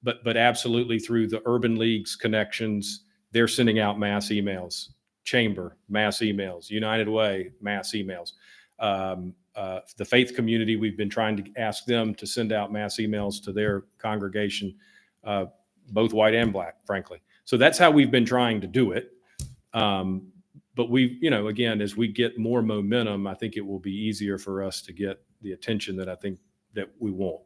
but absolutely through the Urban League's connections, they're sending out mass emails. Chamber, mass emails. United Way, mass emails. The faith community, we've been trying to ask them to send out mass emails to their congregation, both white and Black, frankly. So that's how we've been trying to do it. But again, as we get more momentum, I think it will be easier for us to get the attention that I think that we want.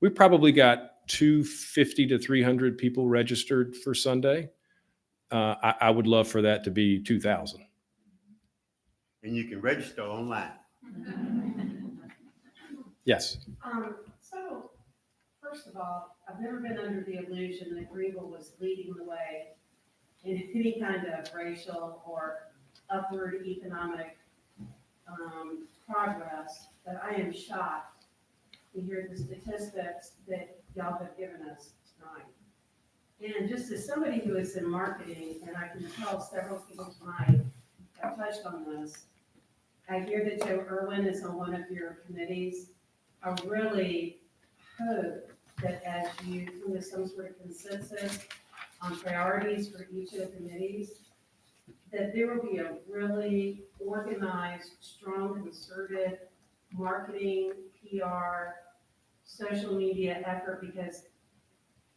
We probably got 250 to 300 people registered for Sunday. I would love for that to be 2,000. And you can register online. Yes. So, first of all, I've never been under the illusion that Greenville was leading the way in any kind of racial or upward economic progress, but I am shocked to hear the statistics that y'all have given us tonight. And just as somebody who is in marketing, and I can tell several people tonight have touched on this, I hear that Joe Irwin is on one of your committees. I really hope that as you come to some sort of consensus on priorities for each of the committees, that there will be a really organized, strong, concerted marketing, PR, social media effort, because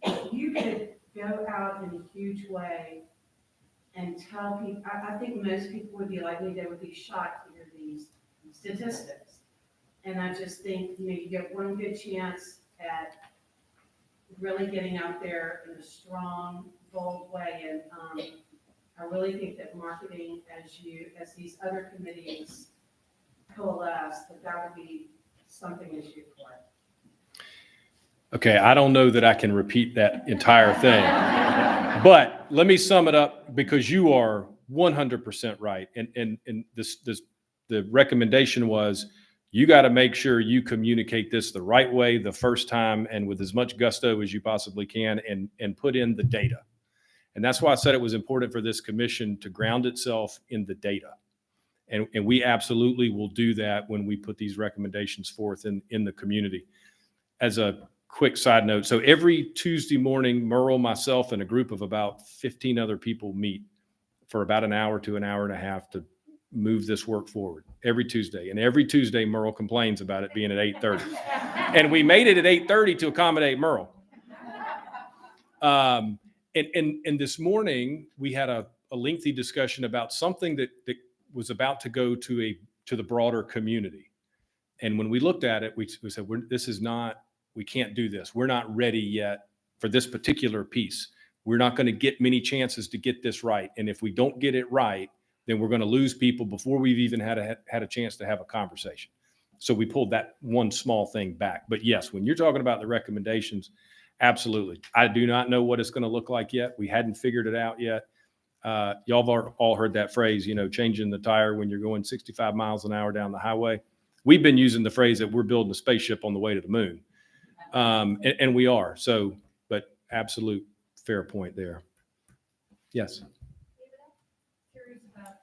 if you could go out in a huge way and tell people, I think most people would be like me, they would be shocked to hear these statistics. And I just think, you get one good chance at really getting out there in a strong, bold way. And I really think that marketing, as these other committees coalesce, that would be something to shoot for. Okay, I don't know that I can repeat that entire thing, but let me sum it up, because you are 100% right. And the recommendation was, you got to make sure you communicate this the right way the first time and with as much gusto as you possibly can, and put in the data. And that's why I said it was important for this commission to ground itself in the data. And we absolutely will do that when we put these recommendations forth in the community. As a quick side note, so every Tuesday morning, Merl, myself, and a group of about 15 other people meet for about an hour to an hour and a half to move this work forward every Tuesday. And every Tuesday, Merl complains about it being at 8:30. And we made it at 8:30 to accommodate Merl. And this morning, we had a lengthy discussion about something that was about to go to the broader community. And when we looked at it, we said, we can't do this. We're not ready yet for this particular piece. We're not going to get many chances to get this right. And if we don't get it right, then we're going to lose people before we've even had a chance to have a conversation. So we pulled that one small thing back. But yes, when you're talking about the recommendations, absolutely. I do not know what it's going to look like yet. We hadn't figured it out yet. Y'all have all heard that phrase, changing the tire when you're going 65 miles an hour down the highway. We've been using the phrase that we're building a spaceship on the way to the moon. And we are. So, but absolute fair point there. Yes. Curious about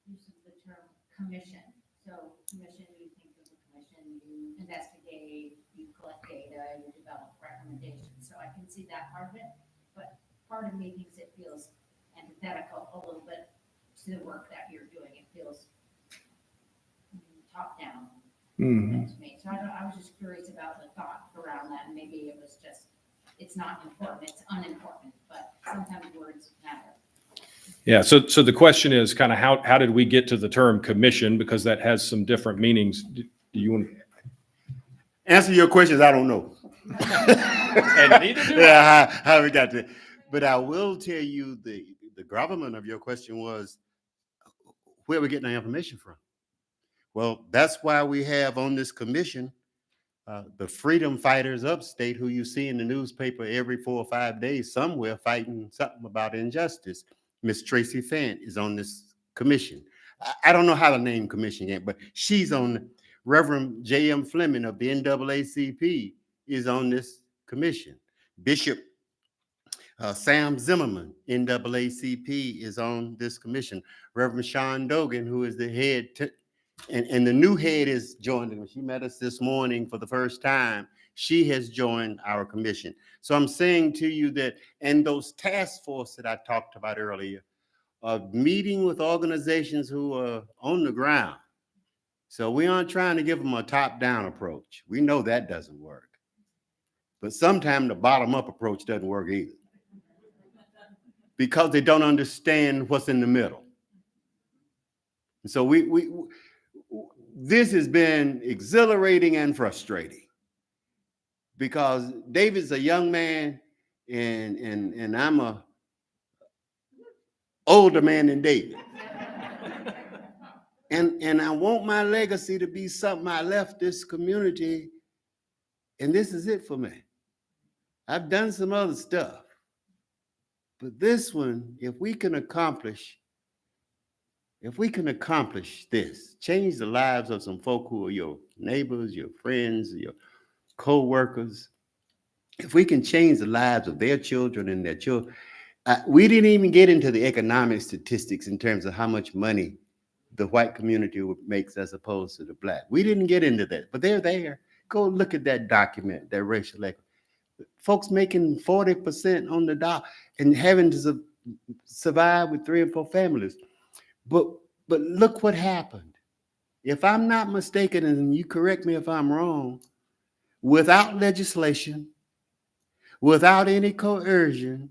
use of the term commission. So commission, you think of a commission, you investigate, you collect data, you develop recommendations. So I can see that part of it, but part of me thinks it feels antithetical a little bit to the work that you're doing. It feels top down to me. So I was just curious about the thought around that. And maybe it was just, it's not important, it's unimportant, but sometimes words matter. Yeah. So the question is kind of how did we get to the term commission? Because that has some different meanings. Do you want to Answer your questions, I don't know. And neither do I. Yeah, how we got to. But I will tell you the gravamen of your question was, where are we getting our information from? Well, that's why we have on this commission the freedom fighters upstate, who you see in the newspaper every 4 or 5 days somewhere fighting something about injustice. Miss Tracy Fant is on this commission. I don't know how to name commission yet, but she's on. Reverend J.M. Fleming of the NAACP is on this commission. Bishop Sam Zimmerman, NAACP, is on this commission. Reverend Sean Dogan, who is the head, and the new head is joined us. She met us this morning for the first time. She has joined our commission. So I'm saying to you that, and those task force that I talked about earlier, are meeting with organizations who are on the ground. So we aren't trying to give them a top-down approach. We know that doesn't work. But sometimes the bottom-up approach doesn't work either, because they don't understand what's in the middle. And so this has been exhilarating and frustrating, because David's a young man and I'm a older man than David. And I want my legacy to be something I left this community, and this is it for me. I've done some other stuff, but this one, if we can accomplish this, change the lives of some folk who are your neighbors, your friends, your co-workers, if we can change the lives of their children and their children. We didn't even get into the economic statistics in terms of how much money the white community makes as opposed to the black. We didn't get into that, but they're there. Go look at that document, that racial equity. Folks making 40% on the dollar and having to survive with 3 and 4 families. But look what happened. If I'm not mistaken, and you correct me if I'm wrong, without legislation, without any coercion,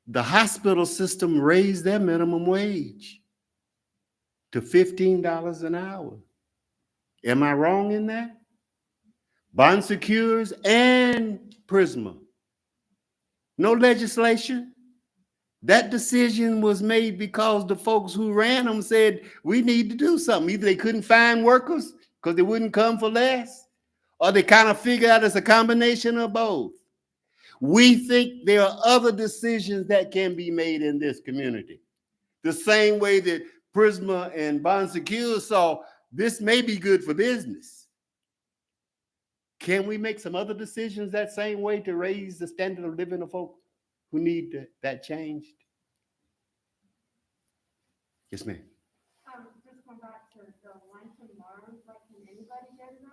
the hospital system raised their minimum wage to $15 an hour. Am I wrong in that? Bond secures and Prisma. No legislation. That decision was made because the folks who ran them said, we need to do something. Either they couldn't find workers because they wouldn't come for less, or they kind of figured out it's a combination of both. We think there are other decisions that can be made in this community. The same way that Prisma and Bond Secure saw this may be good for business. Can we make some other decisions that same way to raise the standard of living of folk who need that changed? Yes, ma'am. Just going back to the lunch and learns, like, can anybody go to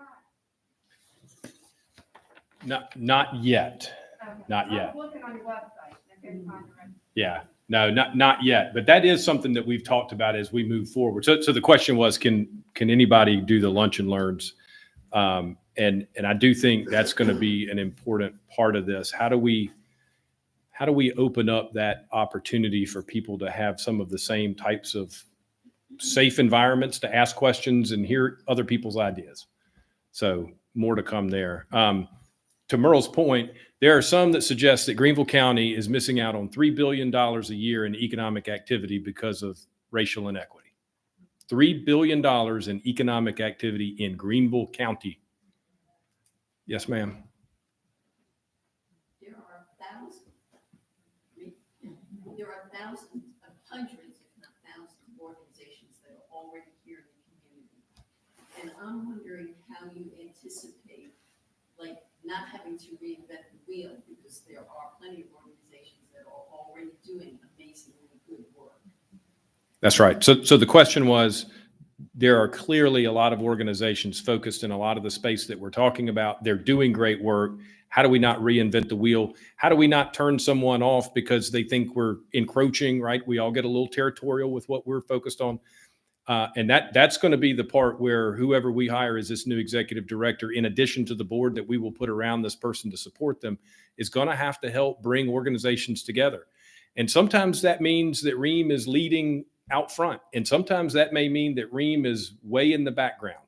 that? Not yet. Okay. Not yet. I was looking on your website, I couldn't find the rest. Yeah, no, not yet. But that is something that we've talked about as we move forward. So the question was, can anybody do the lunch and learns? And I do think that's going to be an important part of this. How do we open up that opportunity for people to have some of the same types of safe environments to ask questions and hear other people's ideas? So more to come there. To Merle's point, there are some that suggest that Greenville County is missing out on $3 billion a year in economic activity because of racial inequity. $3 billion in economic activity in Greenville County. Yes, ma'am. There are thousands of hundreds, if not thousands, of organizations that are already here in the community. And I'm wondering how you anticipate, like, not having to reinvent the wheel, because there are plenty of organizations that are already doing amazingly good work. That's right. So the question was, there are clearly a lot of organizations focused in a lot of the space that we're talking about. They're doing great work. How do we not reinvent the wheel? How do we not turn someone off because they think we're encroaching, right? We all get a little territorial with what we're focused on. And that's going to be the part where whoever we hire as this new executive director, in addition to the board that we will put around this person to support them, is going to have to help bring organizations together. And sometimes that means that REEM is leading out front. And sometimes that may mean that REEM is way in the background.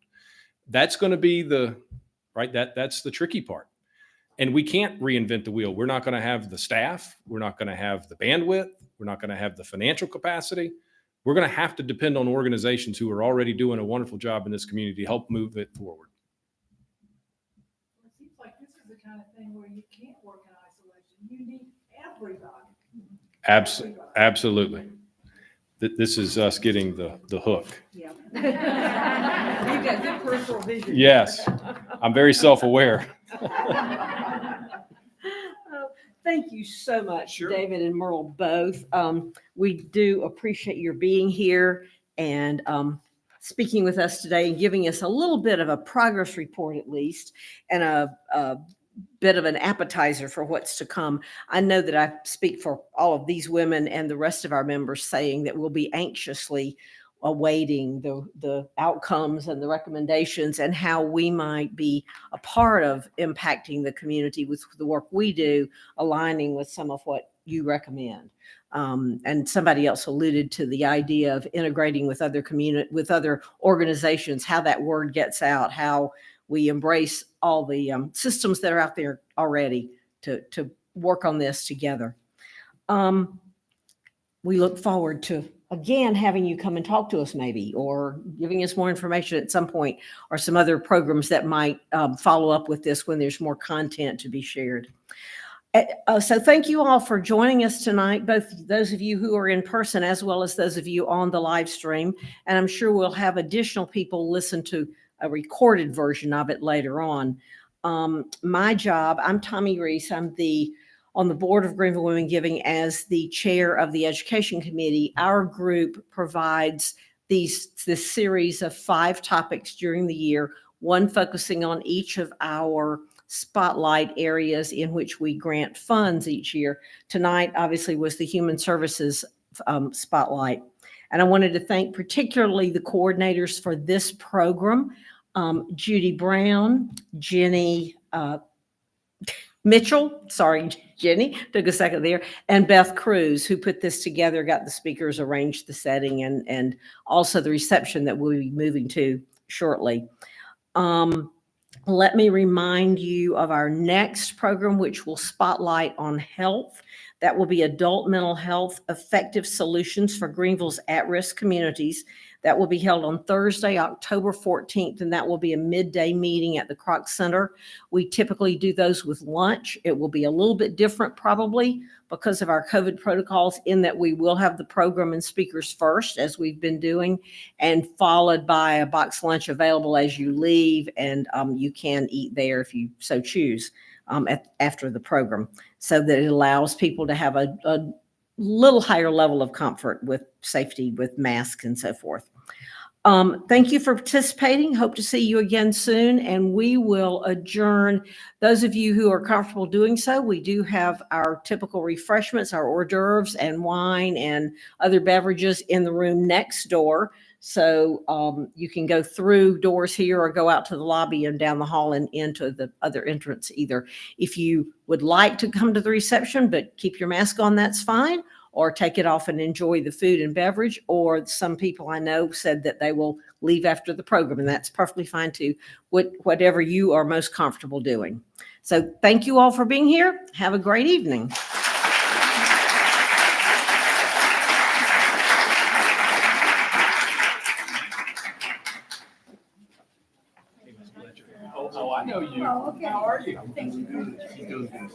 That's going to be that's the tricky part. And we can't reinvent the wheel. We're not going to have the staff. We're not going to have the bandwidth. We're not going to have the financial capacity. We're going to have to depend on organizations who are already doing a wonderful job in this community to help move it forward. It seems like this is the kind of thing where you can't work in isolation. You need everybody. Absolutely. This is us getting the hook. Yeah. You've got good peripheral vision. Yes, I'm very self-aware. Thank you so much, Sure. David and Merle, both. We do appreciate your being here and speaking with us today and giving us a little bit of a progress report, at least, and a bit of an appetizer for what's to come. I know that I speak for all of these women and the rest of our members saying that we'll be anxiously awaiting the outcomes and the recommendations and how we might be a part of impacting the community with the work we do, aligning with some of what you recommend. And somebody else alluded to the idea of integrating with other organizations, how that word gets out, how we embrace all the systems that are out there already to work on this together. We look forward to, again, having you come and talk to us maybe, or giving us more information at some point, or some other programs that might follow up with this when there's more content to be shared. So thank you all for joining us tonight, both those of you who are in person as well as those of you on the live stream. And I'm sure we'll have additional people listen to a recorded version of it later on. My job, I'm Tommy Reese. I'm on the board of Greenville Women Giving as the chair of the education committee. Our group provides this series of 5 topics during the year, one focusing on each of our spotlight areas in which we grant funds each year. Tonight, obviously, was the Human Services spotlight. And I wanted to thank particularly the coordinators for this program, Judy Brown, Jenny Mitchell, sorry, Jenny, took a second there, and Beth Cruz, who put this together, got the speakers, arranged the setting, and also the reception that we'll be moving to shortly. Let me remind you of our next program, which will spotlight on health. That will be Adult Mental Health Effective Solutions for Greenville's at-risk communities. That will be held on Thursday, October 14th, and that will be a midday meeting at the Kroc Center. We typically do those with lunch. It will be a little bit different probably because of our COVID protocols, in that we will have the program and speakers first, as we've been doing, and followed by a box lunch available as you leave, and you can eat there if you so choose after the program, so that it allows people to have a little higher level of comfort with safety, with masks and so forth. Thank you for participating. Hope to see you again soon, and we will adjourn. Those of you who are comfortable doing so, we do have our typical refreshments, our hors d'oeuvres and wine and other beverages in the room next door. So you can go through doors here or go out to the lobby and down the hall and into the other entrance either. If you would like to come to the reception but keep your mask on, that's fine, or take it off and enjoy the food and beverage. Or some people I know said that they will leave after the program, and that's perfectly fine too, whatever you are most comfortable doing. So thank you all for being here. Have a great evening. Oh, I know you. Oh, okay. How are you? Thank you. She's doing good.